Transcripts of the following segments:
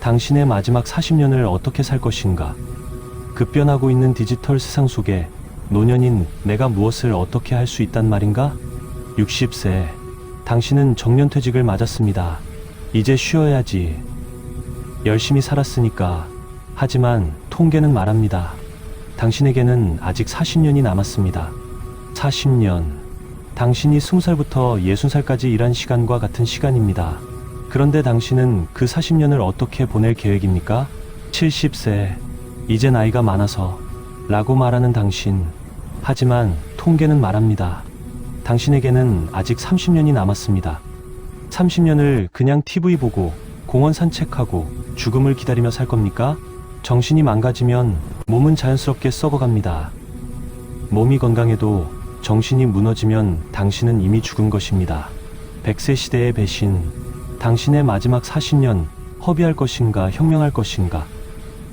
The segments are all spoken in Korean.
당신의 마지막 40년을 어떻게 살 것인가? 급변하고 있는 디지털 세상 속에 노년인 내가 무엇을 어떻게 할 수 있단 말인가? 60세. 당신은 정년퇴직을 맞았습니다. 이제 쉬어야지. 열심히 살았으니까. 하지만 통계는 말합니다. 당신에게는 아직 40년이 남았습니다. 40년. 당신이 20살부터 60살까지 일한 시간과 같은 시간입니다. 그런데 당신은 그 40년을 어떻게 보낼 계획입니까? 70세. 이제 나이가 많아서 라고 말하는 당신. 하지만 통계는 말합니다. 당신에게는 아직 30년이 남았습니다. 30년을 그냥 TV 보고 공원 산책하고 죽음을 기다리며 살 겁니까? 정신이 망가지면 몸은 자연스럽게 썩어갑니다. 몸이 건강해도 정신이 무너지면 당신은 이미 죽은 것입니다. 100세 시대의 배신. 당신의 마지막 40년 허비할 것인가 혁명할 것인가?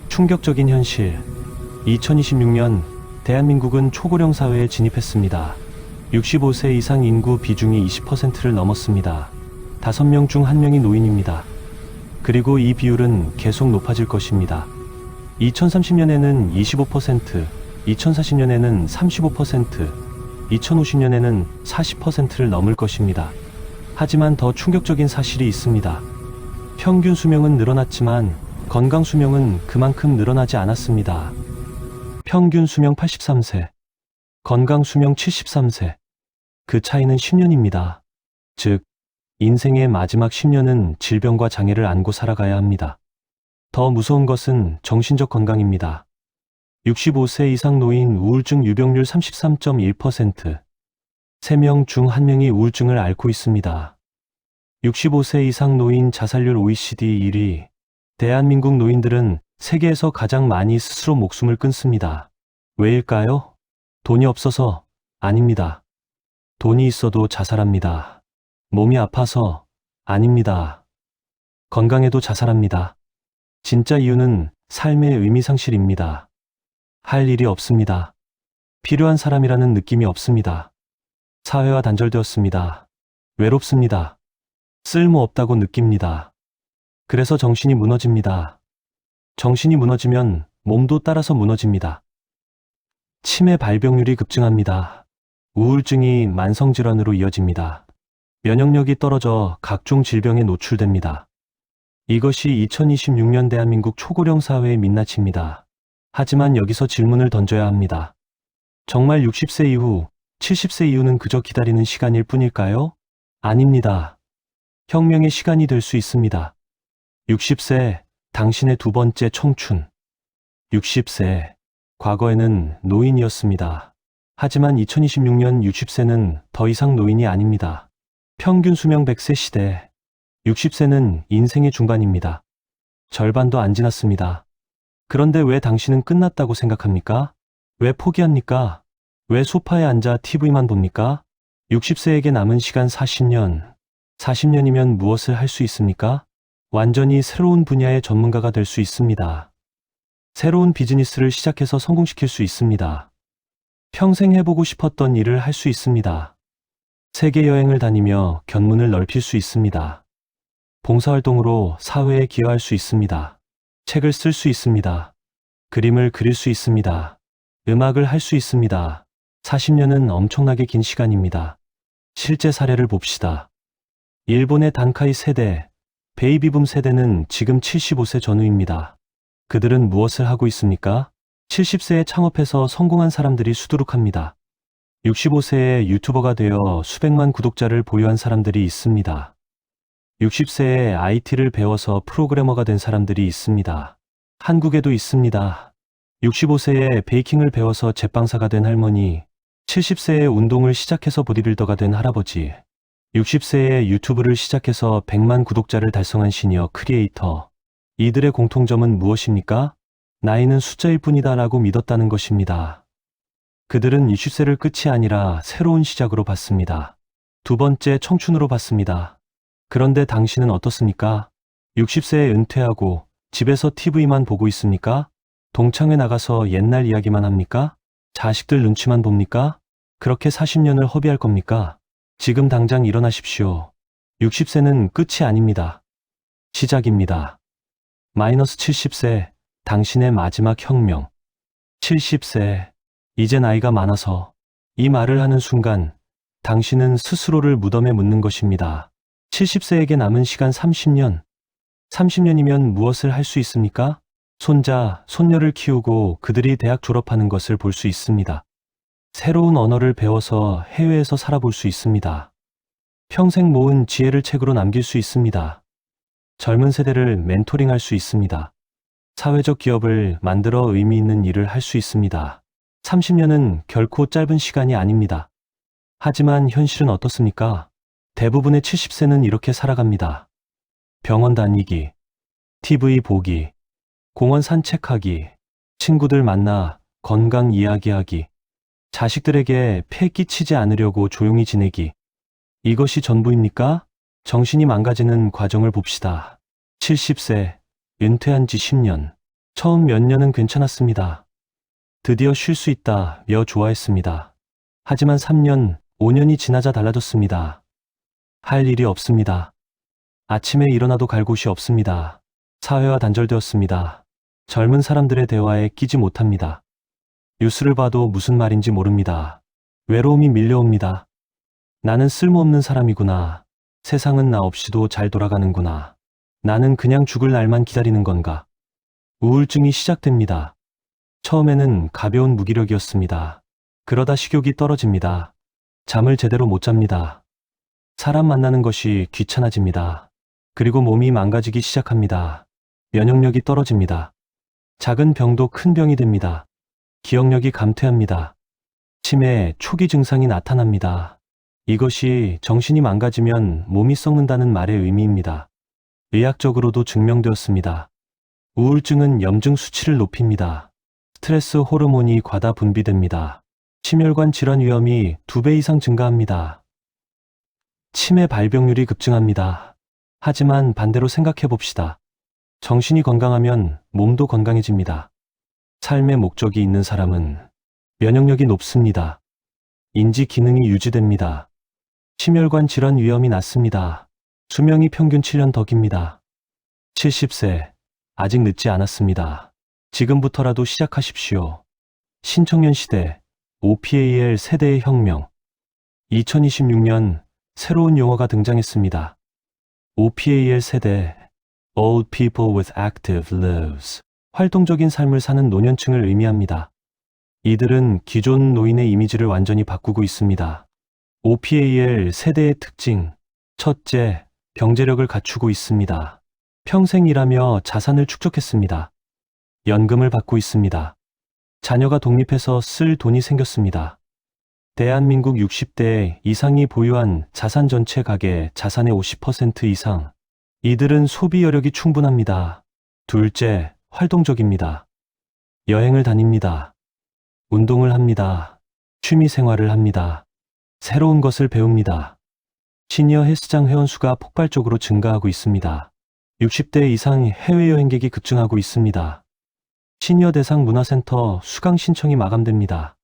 충격적인 현실. 2026년 대한민국은 초고령 사회에 진입했습니다. 65세 이상 인구 비중이 20%를 넘었습니다. 5명 중 1명이 노인입니다. 그리고 이 비율은 계속 높아질 것입니다. 2030년에는 25%, 2040년에는 35%, 2050년에는 40%를 넘을 것입니다. 하지만 더 충격적인 사실이 있습니다. 평균 수명은 늘어났지만 건강 수명은 그만큼 늘어나지 않았습니다. 평균 수명 83세, 건강 수명 73세. 그 차이는 10년입니다. 즉, 인생의 마지막 10년은 질병과 장애를 안고 살아가야 합니다. 더 무서운 것은 정신적 건강입니다. 65세 이상 노인 우울증 유병률 33.1%. 3명 중 1명이 우울증을 앓고 있습니다. 65세 이상 노인 자살률 OECD 1위. 대한민국 노인들은 세계에서 가장 많이 스스로 목숨을 끊습니다. 왜일까요? 돈이 없어서? 아닙니다. 돈이 있어도 자살합니다. 몸이 아파서? 아닙니다. 건강해도 자살합니다. 진짜 이유는 삶의 의미상실입니다. 할 일이 없습니다. 필요한 사람이라는 느낌이 없습니다. 사회와 단절되었습니다. 외롭습니다. 쓸모없다고 느낍니다. 그래서 정신이 무너집니다. 정신이 무너지면 몸도 따라서 무너집니다. 치매 발병률이 급증합니다. 우울증이 만성질환으로 이어집니다. 면역력이 떨어져 각종 질병에 노출됩니다. 이것이 2026년 대한민국 초고령 사회의 민낯입니다. 하지만 여기서 질문을 던져야 합니다. 정말 60세 이후, 70세 이후는 그저 기다리는 시간일 뿐일까요? 아닙니다. 혁명의 시간이 될 수 있습니다. 60세, 당신의 두 번째 청춘. 60세, 과거에는 노인이었습니다. 하지만 2026년 60세는 더 이상 노인이 아닙니다. 평균 수명 100세 시대. 60세는 인생의 중반입니다. 절반도 안 지났습니다. 그런데 왜 당신은 끝났다고 생각합니까? 왜 포기합니까? 왜 소파에 앉아 TV만 봅니까? 60세에게 남은 시간 40년. 40년이면 무엇을 할 수 있습니까? 완전히 새로운 분야의 전문가가 될 수 있습니다. 새로운 비즈니스를 시작해서 성공시킬 수 있습니다. 평생 해보고 싶었던 일을 할 수 있습니다. 세계 여행을 다니며 견문을 넓힐 수 있습니다. 봉사활동으로 사회에 기여할 수 있습니다. 책을 쓸 수 있습니다. 그림을 그릴 수 있습니다. 음악을 할 수 있습니다. 40년은 엄청나게 긴 시간입니다. 실제 사례를 봅시다. 일본의 단카이 세대, 베이비붐 세대는 지금 75세 전후입니다. 그들은 무엇을 하고 있습니까? 70세에 창업해서 성공한 사람들이 수두룩합니다. 65세에 유튜버가 되어 수백만 구독자를 보유한 사람들이 있습니다. 60세에 IT를 배워서 프로그래머가 된 사람들이 있습니다. 한국에도 있습니다. 65세에 베이킹을 배워서 제빵사가 된 할머니, 70세에 운동을 시작해서 보디빌더가 된 할아버지, 60세에 유튜브를 시작해서 100만 구독자를 달성한 시니어 크리에이터. 이들의 공통점은 무엇입니까? 나이는 숫자일 뿐이다 라고 믿었다는 것입니다. 그들은 60세를 끝이 아니라 새로운 시작으로 봤습니다. 두 번째 청춘으로 봤습니다. 그런데 당신은 어떻습니까? 60세에 은퇴하고 집에서 TV만 보고 있습니까? 동창회 나가서 옛날 이야기만 합니까? 자식들 눈치만 봅니까? 그렇게 40년을 허비할 겁니까? 지금 당장 일어나십시오. 60세는 끝이 아닙니다. 시작입니다. -70세, 당신의 마지막 혁명. 70세, 이제 나이가 많아서. 이 말을 하는 순간 당신은 스스로를 무덤에 묻는 것입니다. 70세에게 남은 시간 30년. 30년이면 무엇을 할 수 있습니까? 손자, 손녀를 키우고 그들이 대학 졸업하는 것을 볼 수 있습니다. 새로운 언어를 배워서 해외에서 살아볼 수 있습니다. 평생 모은 지혜를 책으로 남길 수 있습니다. 젊은 세대를 멘토링할 수 있습니다. 사회적 기업을 만들어 의미 있는 일을 할 수 있습니다. 30년은 결코 짧은 시간이 아닙니다. 하지만 현실은 어떻습니까? 대부분의 70세는 이렇게 살아갑니다. 병원 다니기, TV 보기, 공원 산책하기, 친구들 만나 건강 이야기하기, 자식들에게 폐 끼치지 않으려고 조용히 지내기. 이것이 전부입니까? 정신이 망가지는 과정을 봅시다. 70세, 은퇴한 지 10년. 처음 몇 년은 괜찮았습니다. 드디어 쉴 수 있다며 좋아했습니다. 하지만 3년, 5년이 지나자 달라졌습니다. 할 일이 없습니다. 아침에 일어나도 갈 곳이 없습니다. 사회와 단절되었습니다. 젊은 사람들의 대화에 끼지 못합니다. 뉴스를 봐도 무슨 말인지 모릅니다. 외로움이 밀려옵니다. 나는 쓸모없는 사람이구나. 세상은 나 없이도 잘 돌아가는구나. 나는 그냥 죽을 날만 기다리는 건가. 우울증이 시작됩니다. 처음에는 가벼운 무기력이었습니다. 그러다 식욕이 떨어집니다. 잠을 제대로 못 잡니다. 사람 만나는 것이 귀찮아집니다. 그리고 몸이 망가지기 시작합니다. 면역력이 떨어집니다. 작은 병도 큰 병이 됩니다. 기억력이 감퇴합니다. 치매 초기 증상이 나타납니다. 이것이 정신이 망가지면 몸이 썩는다는 말의 의미입니다. 의학적으로도 증명되었습니다. 우울증은 염증 수치를 높입니다. 스트레스 호르몬이 과다 분비됩니다. 심혈관 질환 위험이 2배 이상 증가합니다. 치매 발병률이 급증합니다. 하지만 반대로 생각해 봅시다. 정신이 건강하면 몸도 건강해집니다. 삶의 목적이 있는 사람은 면역력이 높습니다. 인지 기능이 유지됩니다. 심혈관 질환 위험이 낮습니다. 수명이 평균 7년 더 깁니다. 70세, 아직 늦지 않았습니다. 지금부터라도 시작하십시오. 신청년 시대, OPAL 세대의 혁명. 2026년 새로운 용어가 등장했습니다. OPAL 세대, Old People with Active Lives. 활동적인 삶을 사는 노년층을 의미합니다. 이들은 기존 노인의 이미지를 완전히 바꾸고 있습니다. OPAL 세대의 특징. 첫째, 경제력을 갖추고 있습니다. 평생 일하며 자산을 축적했습니다. 연금을 받고 있습니다. 자녀가 독립해서 쓸 돈이 생겼습니다. 대한민국 60대 이상이 보유한 자산 전체 가계 자산의 50% 이상. 이들은 소비 여력이 충분합니다. 둘째, 활동적입니다. 여행을 다닙니다. 운동을 합니다. 취미 생활을 합니다. 새로운 것을 배웁니다. 시니어 헬스장 회원수가 폭발적으로 증가하고 있습니다. 60대 이상 해외여행객이 급증하고 있습니다. 시니어 대상 문화센터 수강 신청이 마감됩니다.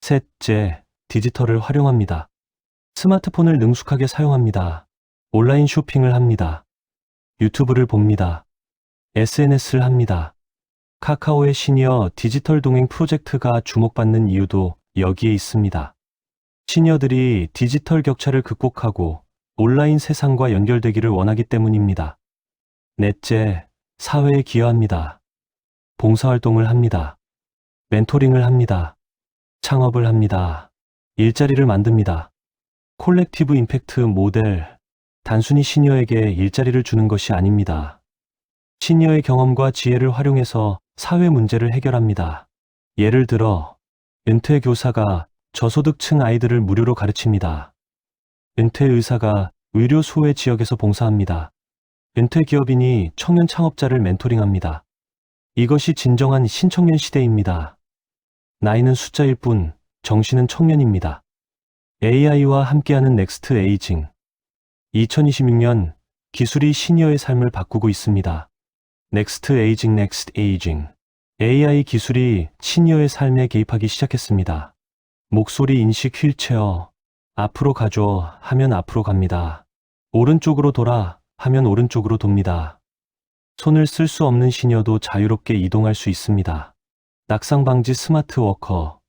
셋째, 디지털을 활용합니다. 스마트폰을 능숙하게 사용합니다. 온라인 쇼핑을 합니다. 유튜브를 봅니다. SNS를 합니다. 카카오의 시니어 디지털 동행 프로젝트가 주목받는 이유도 여기에 있습니다. 시니어들이 디지털 격차를 극복하고 온라인 세상과 연결되기를 원하기 때문입니다. 넷째, 사회에 기여합니다. 봉사활동을 합니다. 멘토링을 합니다. 창업을 합니다. 일자리를 만듭니다. 콜렉티브 임팩트 모델. 단순히 시니어에게 일자리를 주는 것이 아닙니다. 시니어의 경험과 지혜를 활용해서 사회 문제를 해결합니다. 예를 들어, 은퇴 교사가 저소득층 아이들을 무료로 가르칩니다. 은퇴 의사가 의료 소외 지역에서 봉사합니다. 은퇴 기업인이 청년 창업자를 멘토링합니다. 이것이 진정한 신청년 시대입니다. 나이는 숫자일 뿐 정신은 청년입니다. AI와 함께하는 넥스트 에이징. 2026년 기술이 시니어의 삶을 바꾸고 있습니다. 넥스트 에이징, 넥스트 에이징. AI 기술이 시니어의 삶에 개입하기 시작했습니다. 목소리 인식 휠체어. 앞으로 가줘 하면 앞으로 갑니다. 오른쪽으로 돌아 하면 오른쪽으로 돕니다. 손을 쓸 수 없는 시니어도 자유롭게 이동할 수 있습니다. 낙상 방지 스마트 워커.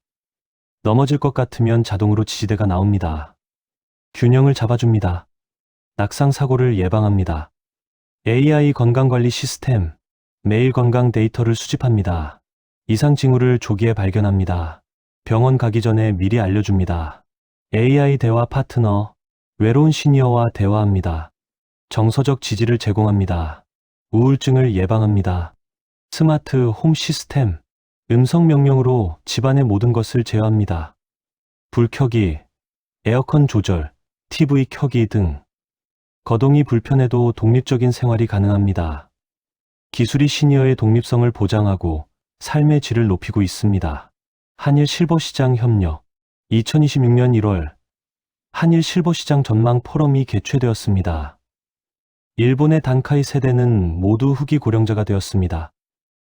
넘어질 것 같으면 자동으로 지지대가 나옵니다. 균형을 잡아줍니다. 낙상 사고를 예방합니다. AI 건강관리 시스템. 매일 건강 데이터를 수집합니다. 이상 징후를 조기에 발견합니다. 병원 가기 전에 미리 알려줍니다. AI 대화 파트너. 외로운 시니어와 대화합니다. 정서적 지지를 제공합니다. 우울증을 예방합니다. 스마트 홈 시스템. 음성 명령으로 집안의 모든 것을 제어합니다. 불 켜기, 에어컨 조절, TV 켜기 등. 거동이 불편해도 독립적인 생활이 가능합니다. 기술이 시니어의 독립성을 보장하고 삶의 질을 높이고 있습니다. 한일 실버시장 협력. 2026년 1월 한일 실버시장 전망 포럼이 개최되었습니다. 일본의 단카이 세대는 모두 후기 고령자가 되었습니다.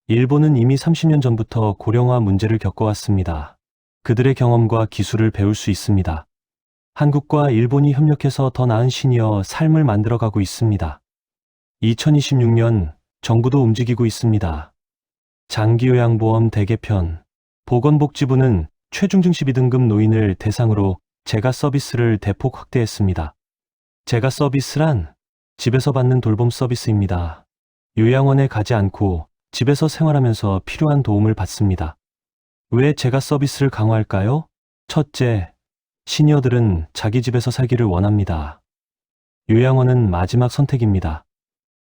일본은 이미 30년 전부터 고령화 문제를 겪어왔습니다. 그들의 경험과 기술을 배울 수 있습니다. 한국과 일본이 협력해서 더 나은 시니어 삶을 만들어가고 있습니다. 2026년 정부도 움직이고 있습니다. 장기요양보험 대개편. 보건복지부는 최중증12 등급 노인을 대상으로 재가 서비스를 대폭 확대했습니다. 재가 서비스란 집에서 받는 돌봄 서비스입니다. 요양원에 가지 않고 집에서 생활하면서 필요한 도움을 받습니다. 왜 재가 서비스를 강화할까요? 첫째, 시니어들은 자기 집에서 살기를 원합니다. 요양원은 마지막 선택입니다.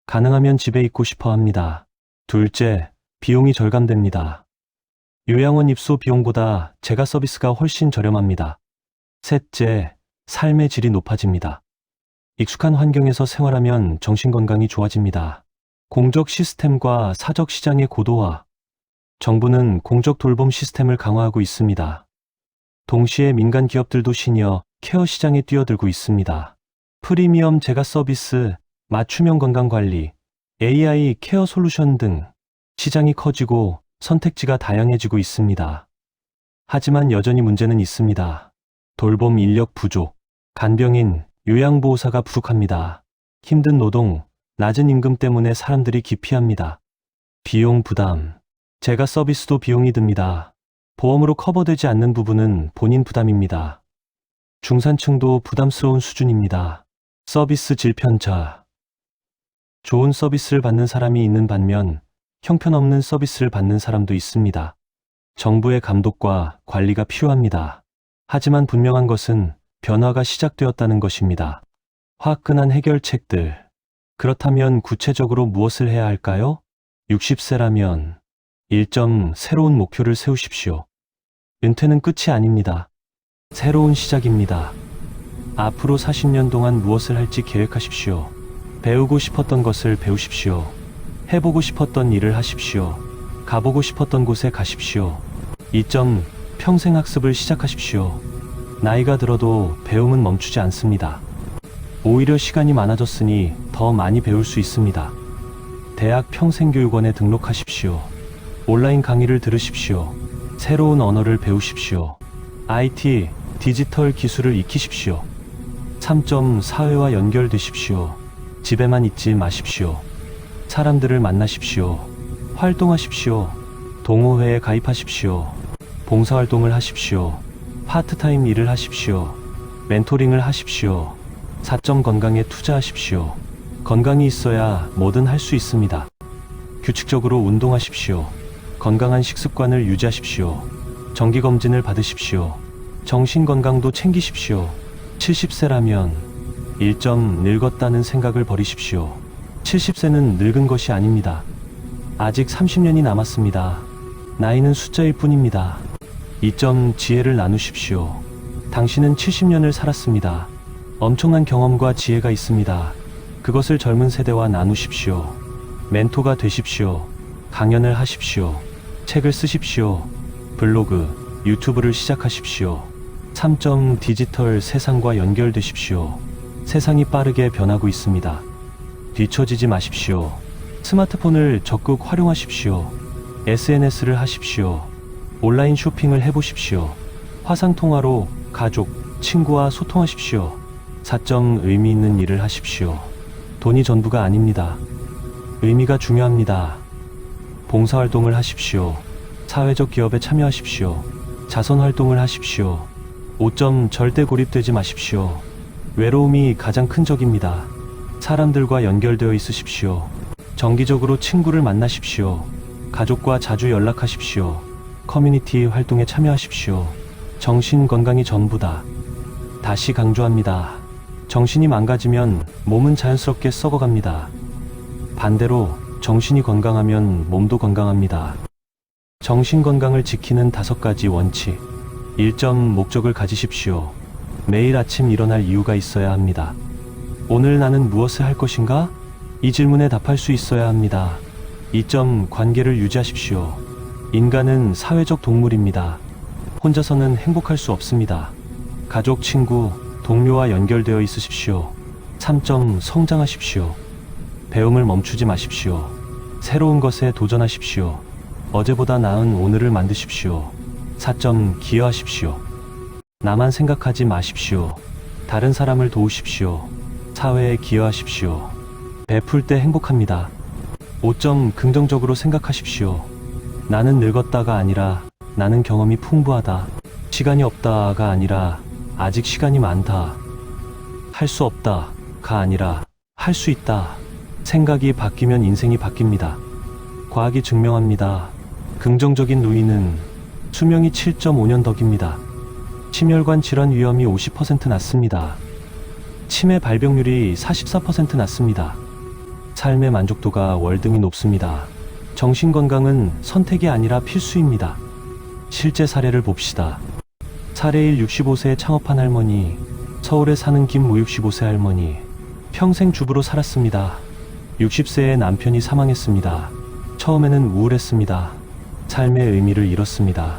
가능하면 집에 있고 싶어 합니다. 둘째, 비용이 절감됩니다. 요양원 입소 비용보다 재가 서비스가 훨씬 저렴합니다. 셋째, 삶의 질이 높아집니다. 익숙한 환경에서 생활하면 정신건강이 좋아집니다. 공적 시스템과 사적 시장의 고도화. 정부는 공적 돌봄 시스템을 강화하고 있습니다. 동시에 민간 기업들도 시니어 케어 시장에 뛰어들고 있습니다. 프리미엄 재가 서비스, 맞춤형 건강관리, AI 케어 솔루션 등 시장이 커지고 선택지가 다양해지고 있습니다. 하지만 여전히 문제는 있습니다. 돌봄 인력 부족, 간병인, 요양보호사가 부족합니다. 힘든 노동, 낮은 임금 때문에 사람들이 기피합니다. 비용 부담. 재가 서비스도 비용이 듭니다. 보험으로 커버되지 않는 부분은 본인 부담입니다. 중산층도 부담스러운 수준입니다. 서비스 질 편차. 좋은 서비스를 받는 사람이 있는 반면 형편없는 서비스를 받는 사람도 있습니다. 정부의 감독과 관리가 필요합니다. 하지만 분명한 것은 변화가 시작되었다는 것입니다. 화끈한 해결책들. 그렇다면 구체적으로 무엇을 해야 할까요? 60세라면 1점 새로운 목표를 세우십시오. 은퇴는 끝이 아닙니다. 새로운 시작입니다. 앞으로 40년 동안 무엇을 할지 계획하십시오. 배우고 싶었던 것을 배우십시오. 해보고 싶었던 일을 하십시오. 가보고 싶었던 곳에 가십시오. 2점 평생 학습을 시작하십시오. 나이가 들어도 배움은 멈추지 않습니다. 오히려 시간이 많아졌으니 더 많이 배울 수 있습니다. 대학 평생교육원에 등록하십시오. 온라인 강의를 들으십시오. 새로운 언어를 배우십시오. IT, 디지털 기술을 익히십시오. 3점 사회와 연결되십시오. 집에만 있지 마십시오. 사람들을 만나십시오. 활동하십시오. 동호회에 가입하십시오. 봉사활동을 하십시오. 파트타임 일을 하십시오. 멘토링을 하십시오. 4점 건강에 투자하십시오. 건강이 있어야 뭐든 할 수 있습니다. 규칙적으로 운동하십시오. 건강한 식습관을 유지하십시오. 정기검진을 받으십시오. 정신건강도 챙기십시오. 70세라면 1점 늙었다는 생각을 버리십시오. 70세는 늙은 것이 아닙니다. 아직 30년이 남았습니다. 나이는 숫자일 뿐입니다. 2점 지혜를 나누십시오. 당신은 70년을 살았습니다. 엄청난 경험과 지혜가 있습니다. 그것을 젊은 세대와 나누십시오. 멘토가 되십시오. 강연을 하십시오. 책을 쓰십시오. 블로그, 유튜브를 시작하십시오. 3점 디지털 세상과 연결되십시오. 세상이 빠르게 변하고 있습니다. 뒤처지지 마십시오. 스마트폰을 적극 활용하십시오. SNS를 하십시오. 온라인 쇼핑을 해보십시오. 화상통화로 가족, 친구와 소통하십시오. 4점 의미 있는 일을 하십시오. 돈이 전부가 아닙니다. 의미가 중요합니다. 봉사활동을 하십시오. 사회적 기업에 참여하십시오. 자선활동을 하십시오. 5점 절대 고립되지 마십시오. 외로움이 가장 큰 적입니다. 사람들과 연결되어 있으십시오. 정기적으로 친구를 만나십시오. 가족과 자주 연락하십시오. 커뮤니티 활동에 참여하십시오. 정신 건강이 전부다. 다시 강조합니다. 정신이 망가지면 몸은 자연스럽게 썩어갑니다. 반대로 정신이 건강하면 몸도 건강합니다. 정신 건강을 지키는 5가지 원칙. 1점 목적을 가지십시오. 매일 아침 일어날 이유가 있어야 합니다. 오늘 나는 무엇을 할 것인가? 이 질문에 답할 수 있어야 합니다. 2점 관계를 유지하십시오. 인간은 사회적 동물입니다. 혼자서는 행복할 수 없습니다. 가족, 친구, 동료와 연결되어 있으십시오. 3점 성장하십시오. 배움을 멈추지 마십시오. 새로운 것에 도전하십시오. 어제보다 나은 오늘을 만드십시오. 4점 기여하십시오. 나만 생각하지 마십시오. 다른 사람을 도우십시오. 사회에 기여하십시오. 베풀 때 행복합니다. 5점 긍정적으로 생각하십시오. 나는 늙었다가 아니라 나는 경험이 풍부하다. 시간이 없다가 아니라 아직 시간이 많다. 할 수 없다가 아니라 할 수 있다. 생각이 바뀌면 인생이 바뀝니다. 과학이 증명합니다. 긍정적인 노인은 수명이 7.5년 더 깁니다. 심혈관 질환 위험이 50% 낮습니다. 치매 발병률이 44% 낮습니다. 삶의 만족도가 월등히 높습니다. 정신건강은 선택이 아니라 필수입니다. 실제 사례를 봅시다. 사례 1. 65세에 창업한 할머니. 서울에 사는 김모 65세 할머니. 평생 주부로 살았습니다. 60세에 남편이 사망했습니다. 처음에는 우울했습니다. 삶의 의미를 잃었습니다.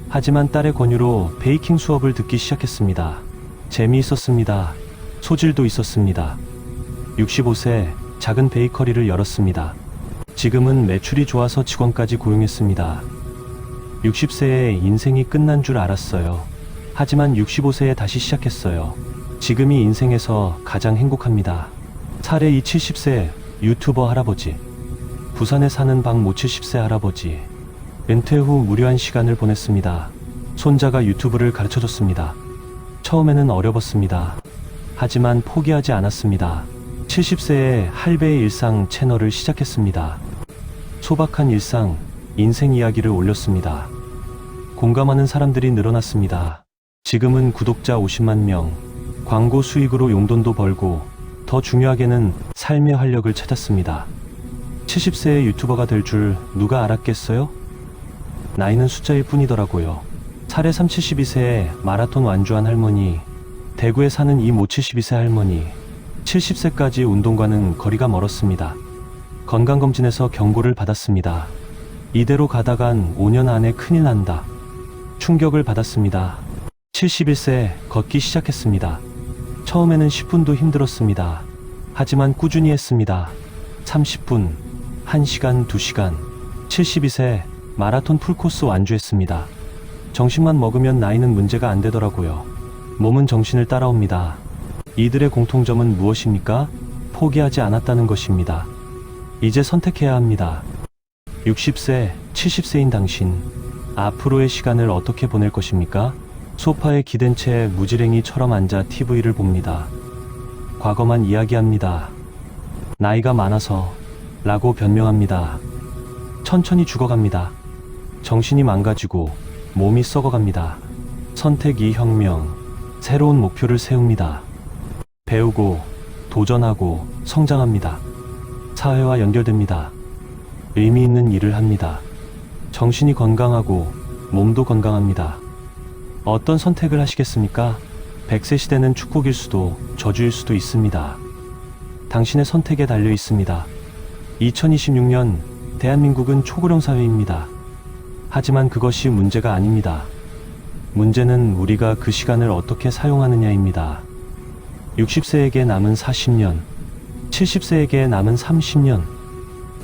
하지만 딸의 권유로 베이킹 수업을 듣기 시작했습니다. 재미있었습니다. 소질도 있었습니다. 65세 작은 베이커리를 열었습니다. 지금은 매출이 좋아서 직원까지 고용했습니다. 60세에 인생이 끝난 줄 알았어요. 하지만 65세에 다시 시작했어요. 지금이 인생에서 가장 행복합니다. 사례 2. 70세 유튜버 할아버지. 부산에 사는 박모 70세 할아버지. 은퇴 후 무료한 시간을 보냈습니다. 손자가 유튜브를 가르쳐줬습니다. 처음에는 어려웠습니다. 하지만 포기하지 않았습니다. 70세에 할배의 일상 채널을 시작했습니다. 소박한 일상, 인생 이야기를 올렸습니다. 공감하는 사람들이 늘어났습니다. 지금은 구독자 50만 명, 광고 수익으로 용돈도 벌고 더 중요하게는 삶의 활력을 찾았습니다. 70세의 유튜버가 될 줄 누가 알았겠어요? 나이는 숫자일 뿐이더라고요. 사례 3. 72세에 마라톤 완주한 할머니. 대구에 사는 이모 72세 할머니. 70세까지 운동과는 거리가 멀었습니다. 건강검진에서 경고를 받았습니다. 이대로 가다간 5년 안에 큰일 난다. 충격을 받았습니다. 71세 걷기 시작했습니다. 처음에는 10분도 힘들었습니다. 하지만 꾸준히 했습니다. 30분, 1시간, 2시간. 72세 마라톤 풀코스 완주했습니다. 정신만 먹으면 나이는 문제가 안 되더라고요. 몸은 정신을 따라옵니다. 이들의 공통점은 무엇입니까? 포기하지 않았다는 것입니다. 이제 선택해야 합니다. 60세, 70세인 당신. 앞으로의 시간을 어떻게 보낼 것입니까? 소파에 기댄 채 무지랭이처럼 앉아 TV를 봅니다. 과거만 이야기합니다. 나이가 많아서 라고 변명합니다. 천천히 죽어갑니다. 정신이 망가지고 몸이 썩어갑니다. 선택 2. 혁명. 새로운 목표를 세웁니다. 배우고 도전하고 성장합니다. 사회와 연결됩니다. 의미 있는 일을 합니다. 정신이 건강하고 몸도 건강합니다. 어떤 선택을 하시겠습니까? 100세 시대는 축복일 수도 저주일 수도 있습니다. 당신의 선택에 달려 있습니다. 2026년 대한민국은 초고령 사회입니다. 하지만 그것이 문제가 아닙니다. 문제는 우리가 그 시간을 어떻게 사용하느냐입니다. 60세에게 남은 40년, 70세에게 남은 30년.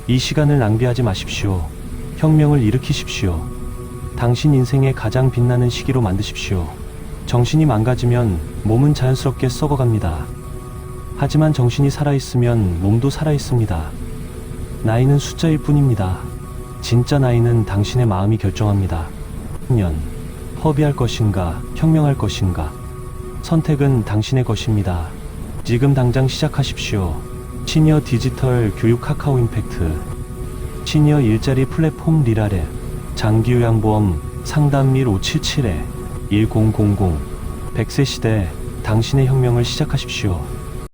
이 시간을 낭비하지 마십시오. 혁명을 일으키십시오. 당신 인생의 가장 빛나는 시기로 만드십시오. 정신이 망가지면 몸은 자연스럽게 썩어갑니다. 하지만 정신이 살아있으면 몸도 살아있습니다. 나이는 숫자일 뿐입니다. 진짜 나이는 당신의 마음이 결정합니다. 10년, 허비할 것인가, 혁명할 것인가. 선택은 당신의 것입니다. 지금 당장 시작하십시오. 시니어 디지털 교육 카카오 임팩트. 시니어 일자리 플랫폼 리라랩. 장기요양보험 상담 밀 577-1000. 100세 시대 당신의 혁명을 시작하십시오.